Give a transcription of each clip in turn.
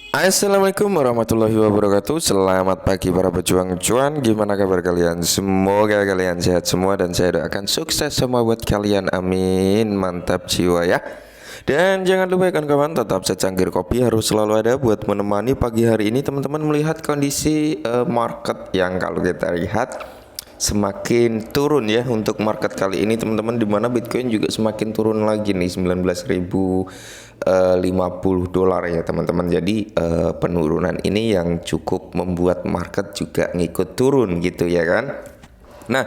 Assalamualaikum warahmatullahi wabarakatuh. Selamat pagi para pejuang cuan. Gimana kabar kalian? Semoga kalian sehat semua dan saya doakan sukses semua buat kalian. Amin. Mantap jiwa ya. Dan jangan lupa kawan-kawan, tetap secangkir kopi harus selalu ada buat menemani pagi hari ini teman-teman melihat kondisi market yang kalau kita lihat semakin turun ya untuk market kali ini teman-teman, dimana Bitcoin juga semakin turun lagi nih 19.050 dolar ya teman-teman. Jadi penurunan ini yang cukup membuat market juga ngikut turun gitu ya kan. Nah,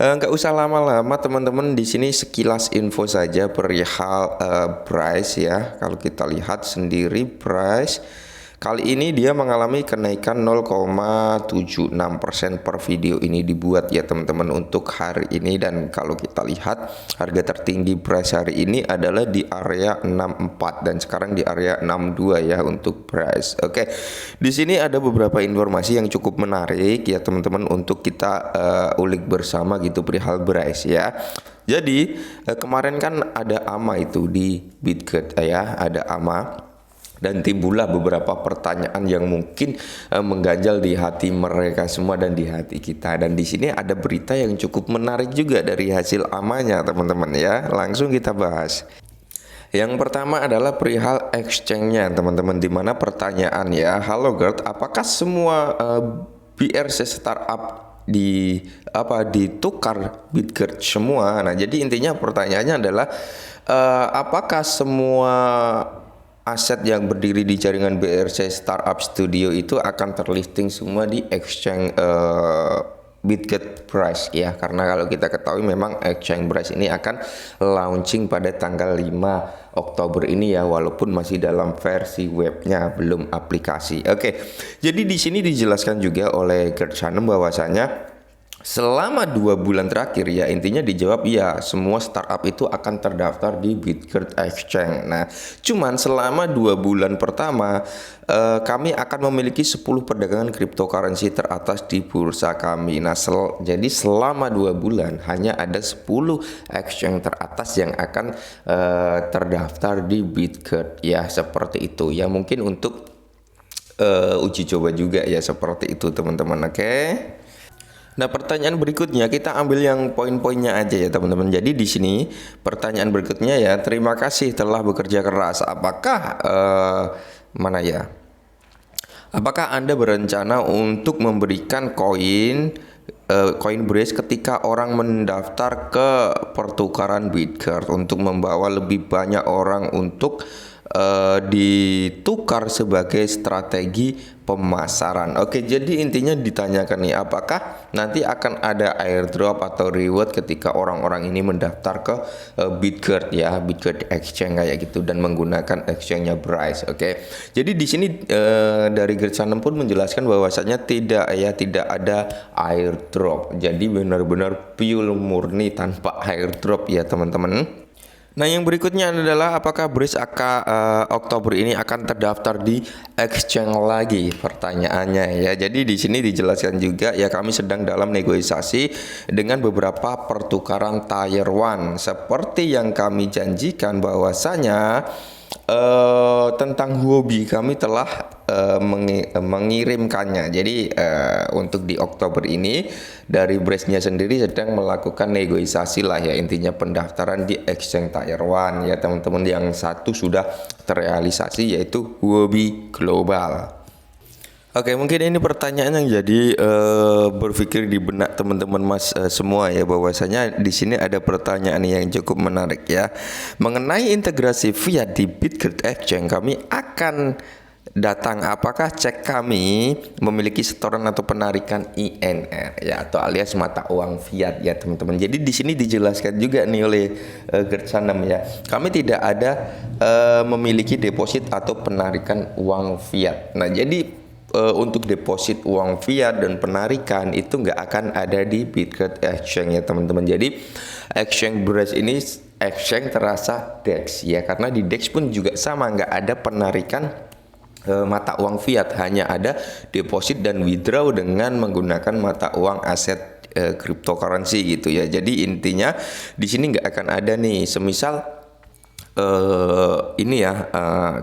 nggak usah lama-lama teman-teman, di sini sekilas info saja perihal price ya. Kalau kita lihat sendiri price kali ini dia mengalami kenaikan 0,76% per video ini dibuat ya teman-teman untuk hari ini. Dan kalau kita lihat harga tertinggi price hari ini adalah di area 64 dan sekarang di area 62 ya untuk price. Oke. Di sini ada beberapa informasi yang cukup menarik ya teman-teman untuk kita ulik bersama gitu perihal price ya. Jadi kemarin kan ada AMA itu di Bitget ya, ada AMA. Dan timbullah beberapa pertanyaan yang mungkin mengganjal di hati mereka semua dan di hati kita. Dan di sini ada berita yang cukup menarik juga dari hasil amanya teman-teman ya. Langsung kita bahas. Yang pertama adalah perihal exchange-nya teman-teman, dimana pertanyaan ya, halo Gert, apakah semua BRC startup ditukar Bitget semua? Nah, jadi intinya pertanyaannya adalah apakah semua aset yang berdiri di jaringan BRC Startup Studio itu akan terlisting semua di exchange Bitget Price ya, karena kalau kita ketahui memang exchange price ini akan launching pada tanggal 5 Oktober ini ya, walaupun masih dalam versi webnya, belum aplikasi. Oke, jadi di sini dijelaskan juga oleh Gert Sanem bahwasanya selama 2 bulan terakhir ya, intinya dijawab ya, semua startup itu akan terdaftar di Bitget Exchange. Nah, cuman selama 2 bulan pertama kami akan memiliki 10 perdagangan cryptocurrency teratas di bursa kami. Nah, jadi selama 2 bulan hanya ada 10 exchange teratas yang akan terdaftar di Bitget ya, seperti itu ya. Mungkin untuk uji coba juga ya, seperti itu teman-teman. Oke. Nah, pertanyaan berikutnya kita ambil yang poin-poinnya aja ya teman-teman. Jadi di sini pertanyaan berikutnya ya, terima kasih telah bekerja keras. Apakah mana ya? Apakah Anda berencana untuk memberikan Coinbase ketika orang mendaftar ke pertukaran Bitget untuk membawa lebih banyak orang untuk ditukar sebagai strategi pemasaran? Oke, jadi intinya ditanyakan nih, apakah nanti akan ada airdrop atau reward ketika orang-orang ini mendaftar ke Bitget ya, Bitget Exchange kayak gitu, dan menggunakan exchange-nya Bryce. Oke, jadi di sini dari Gert Sanem pun menjelaskan bahwasanya tidak ada airdrop. Jadi benar-benar pure murni tanpa airdrop ya teman-teman. Nah, yang berikutnya adalah apakah Bryce Oktober ini akan terdaftar di exchange lagi? Pertanyaannya ya. Jadi di sini dijelaskan juga ya, kami sedang dalam negosiasi dengan beberapa pertukaran Tier 1 seperti yang kami janjikan bahwasanya tentang hobi kami telah mengirimkannya. Jadi untuk di Oktober ini dari Bryce-nya sendiri sedang melakukan negosiasi lah ya, intinya pendaftaran di exchange Tier 1 ya teman-teman. Yang satu sudah terrealisasi yaitu Huobi Global. Oke, mungkin ini pertanyaan yang jadi berpikir di benak teman-teman semua ya, bahwasanya di sini ada pertanyaan yang cukup menarik ya mengenai integrasi fiat di Bitget Exchange. Kami akan datang, apakah cek kami memiliki setoran atau penarikan INR ya, atau alias mata uang fiat ya teman-teman. Jadi di sini dijelaskan juga nih oleh Gert Sanem ya, kami tidak ada memiliki deposit atau penarikan uang fiat. Nah, jadi untuk deposit uang fiat dan penarikan itu nggak akan ada di Bitget Exchange ya teman-teman. Jadi exchange Bryce ini exchange terasa DEX ya, karena di DEX pun juga sama, nggak ada penarikan mata uang fiat, hanya ada deposit dan withdraw dengan menggunakan mata uang aset cryptocurrency gitu ya. Jadi intinya di sini nggak akan ada nih, semisal ini ya,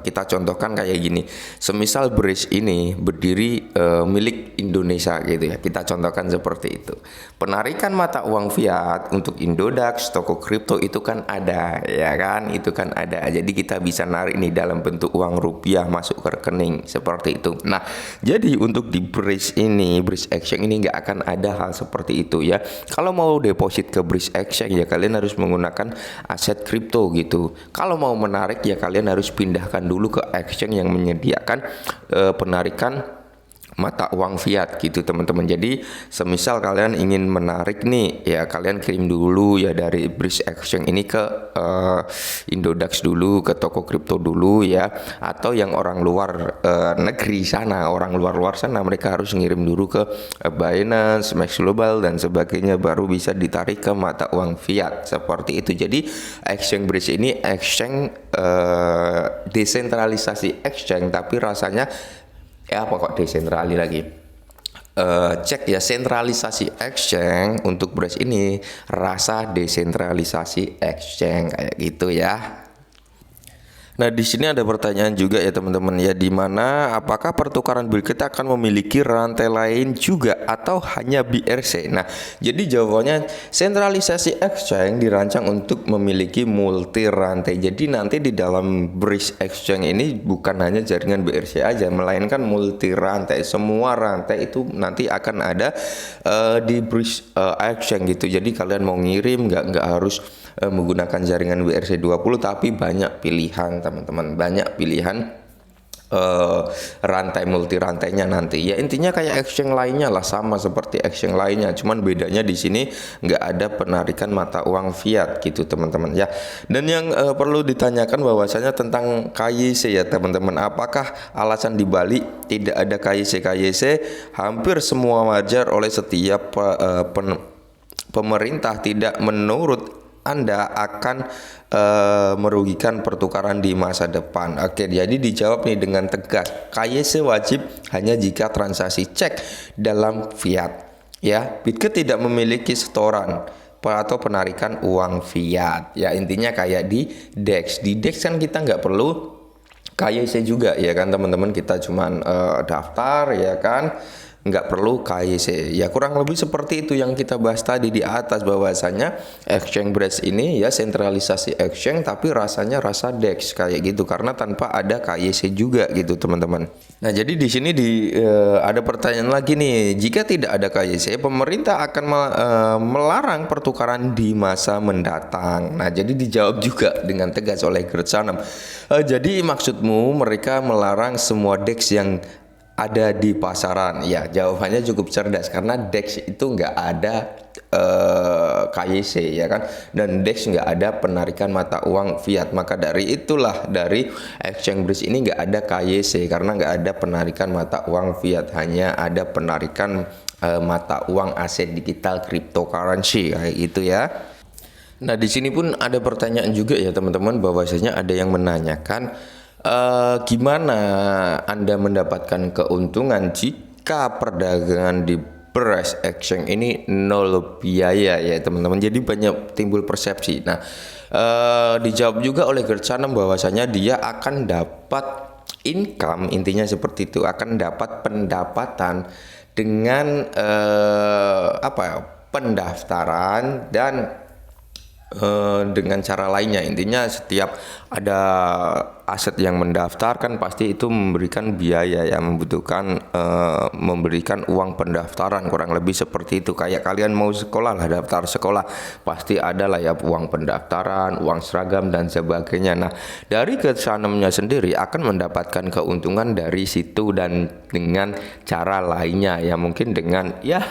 kita contohkan kayak gini. Semisal Brace ini berdiri milik Indonesia gitu ya. Kita contohkan seperti itu. Penarikan mata uang fiat untuk Indodax, toko kripto itu kan ada, ya kan? Itu kan ada. Jadi kita bisa narik nih dalam bentuk uang rupiah masuk ke rekening seperti itu. Nah, jadi untuk di Brace ini, Brace Exchange ini nggak akan ada hal seperti itu ya. Kalau mau deposit ke Brace Exchange ya kalian harus menggunakan aset kripto gitu. Kalau mau menarik ya kalian harus pindahkan dulu ke exchange yang menyediakan penarikan mata uang fiat gitu teman-teman. Jadi semisal kalian ingin menarik nih ya kalian kirim dulu ya dari Brace Exchange ini ke Indodax dulu, ke toko kripto dulu ya. Atau yang orang luar negeri sana, orang luar sana mereka harus ngirim dulu ke Binance, Max Global dan sebagainya baru bisa ditarik ke mata uang fiat seperti itu. Jadi exchange Brace ini exchange desentralisasi exchange tapi rasanya apa kok desentralisasi lagi, cek ya, sentralisasi exchange untuk Brace ini rasa desentralisasi exchange kayak gitu ya. Nah, di sini ada pertanyaan juga ya teman-teman ya, di mana apakah pertukaran Bitcoin akan memiliki rantai lain juga atau hanya BRC? Nah, jadi jawabannya sentralisasi exchange dirancang untuk memiliki multi rantai. Jadi nanti di dalam Brace Exchange ini bukan hanya jaringan BRC aja, melainkan multi rantai. Semua rantai itu nanti akan ada di Brace Exchange gitu. Jadi kalian mau ngirim nggak harus menggunakan jaringan BRC20 tapi banyak pilihan teman-teman, banyak pilihan rantai multi rantainya nanti ya. Intinya kayak exchange lainnya lah, sama seperti exchange lainnya, cuman bedanya di sini nggak ada penarikan mata uang fiat gitu teman-teman ya. Dan yang perlu ditanyakan bahwasanya tentang KYC ya teman-teman, apakah alasan di balik tidak ada KYC hampir semua wajar oleh setiap pemerintah tidak menurut Anda akan merugikan pertukaran di masa depan. Oke, jadi dijawab nih dengan tegas. KYC wajib hanya jika transaksi cek dalam fiat. Ya, Bitcoin tidak memiliki setoran atau penarikan uang fiat. Ya, intinya kayak di DEX. Di DEX kan kita nggak perlu KYC juga ya kan teman-teman, kita cuman daftar ya kan, nggak perlu KYC ya, kurang lebih seperti itu yang kita bahas tadi di atas, bahwasanya exchange Brace ini ya sentralisasi exchange tapi rasanya rasa DEX kayak gitu karena tanpa ada KYC juga gitu teman-teman. Nah, jadi di sini ada pertanyaan lagi nih, jika tidak ada KYC pemerintah akan melarang pertukaran di masa mendatang. Nah, jadi dijawab juga dengan tegas oleh Gert Sanem. Jadi maksudmu mereka melarang semua DEX yang ada di pasaran? Ya, jawabannya cukup cerdas karena DEX itu nggak ada KYC ya kan, dan DEX nggak ada penarikan mata uang fiat. Maka dari itulah dari exchange Brace ini nggak ada KYC karena nggak ada penarikan mata uang fiat, hanya ada penarikan mata uang aset digital cryptocurrency kayak gitu ya. Nah, di sini pun ada pertanyaan juga ya teman-teman, bahwasanya ada yang menanyakan gimana Anda mendapatkan keuntungan jika perdagangan di Brace Exchange ini nol biaya ya teman-teman. Jadi banyak timbul persepsi. Nah, dijawab juga oleh Gert Sanem bahwasanya dia akan dapat income, intinya seperti itu, akan dapat pendapatan dengan pendaftaran dan dengan cara lainnya. Intinya setiap ada aset yang mendaftar kan pasti itu memberikan biaya ya, membutuhkan memberikan uang pendaftaran, kurang lebih seperti itu. Kayak kalian mau sekolah lah, daftar sekolah pasti ada lah ya uang pendaftaran, uang seragam dan sebagainya. Nah, dari Gert Sanemnya sendiri akan mendapatkan keuntungan dari situ dan dengan cara lainnya ya, mungkin dengan ya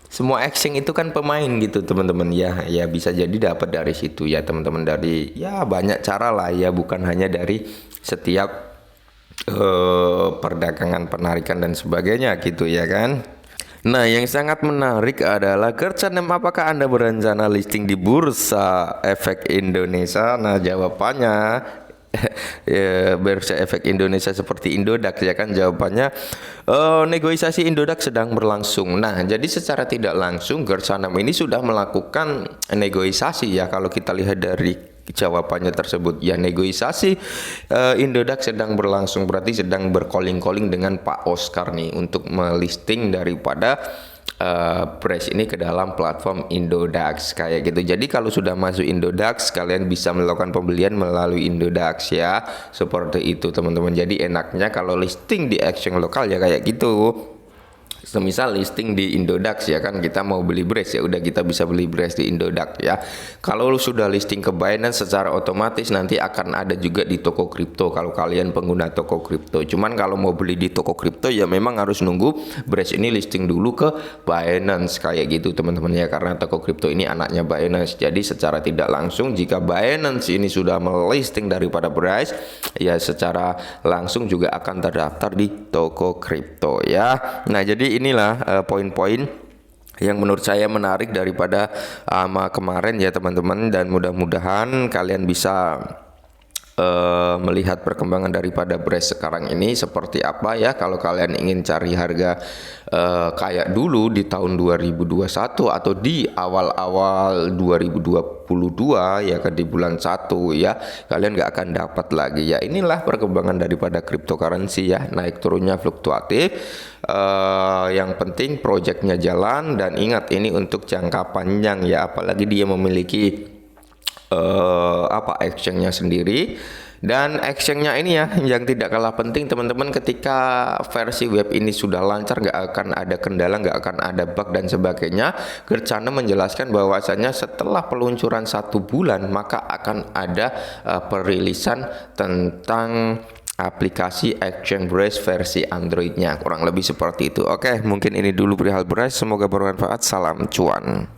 semua exchange itu kan pemain gitu teman-teman ya, ya bisa jadi dapat dari situ ya teman-teman, dari ya banyak cara lah ya, bukan hanya dari setiap perdagangan, penarikan dan sebagainya gitu ya kan. Nah, yang sangat menarik adalah Gert Sanem, apakah Anda berencana listing di Bursa Efek Indonesia? Nah, jawabannya ya, Bursa Efek Indonesia seperti Indodax ya kan, jawabannya negosiasi Indodax sedang berlangsung. Nah, jadi secara tidak langsung Gert Sanem ini sudah melakukan negosiasi ya, kalau kita lihat dari jawabannya tersebut? Ya, negosiasi Indodax sedang berlangsung, berarti sedang berkoling-koling dengan Pak Oscar nih untuk melisting daripada Brace ini ke dalam platform Indodax kayak gitu. Jadi kalau sudah masuk Indodax, kalian bisa melakukan pembelian melalui Indodax ya, seperti itu teman-teman. Jadi enaknya kalau listing di exchange lokal ya kayak gitu. Semisal listing di Indodax ya kan, kita mau beli Brace ya udah kita bisa beli Brace di Indodax ya. Kalau sudah listing ke Binance, secara otomatis nanti akan ada juga di toko kripto kalau kalian pengguna toko kripto. Cuman kalau mau beli di toko kripto ya memang harus nunggu Brace ini listing dulu ke Binance kayak gitu teman-teman ya, karena toko kripto ini anaknya Binance. Jadi secara tidak langsung jika Binance ini sudah melisting daripada Brace, ya secara langsung juga akan terdaftar di toko kripto ya. Nah, jadi inilah poin-poin yang menurut saya menarik daripada kemarin ya teman-teman, dan mudah-mudahan kalian bisa melihat perkembangan daripada Brace sekarang ini seperti apa ya. Kalau kalian ingin cari harga kayak dulu di tahun 2021 atau di awal-awal 2022 ya kan, di bulan 1 ya, kalian nggak akan dapat lagi ya. Inilah perkembangan daripada cryptocurrency ya, naik turunnya fluktuatif. Yang penting projectnya jalan, dan ingat ini untuk jangka panjang ya, apalagi dia memiliki exchange-nya sendiri. Dan exchange-nya ini ya yang tidak kalah penting teman-teman, ketika versi web ini sudah lancar, nggak akan ada kendala, nggak akan ada bug dan sebagainya. Gercana menjelaskan bahwasanya setelah peluncuran 1 bulan maka akan ada perilisan tentang aplikasi exchange Brace versi Android-nya, kurang lebih seperti itu. Oke, mungkin ini dulu perihal Brace, semoga bermanfaat. Salam cuan.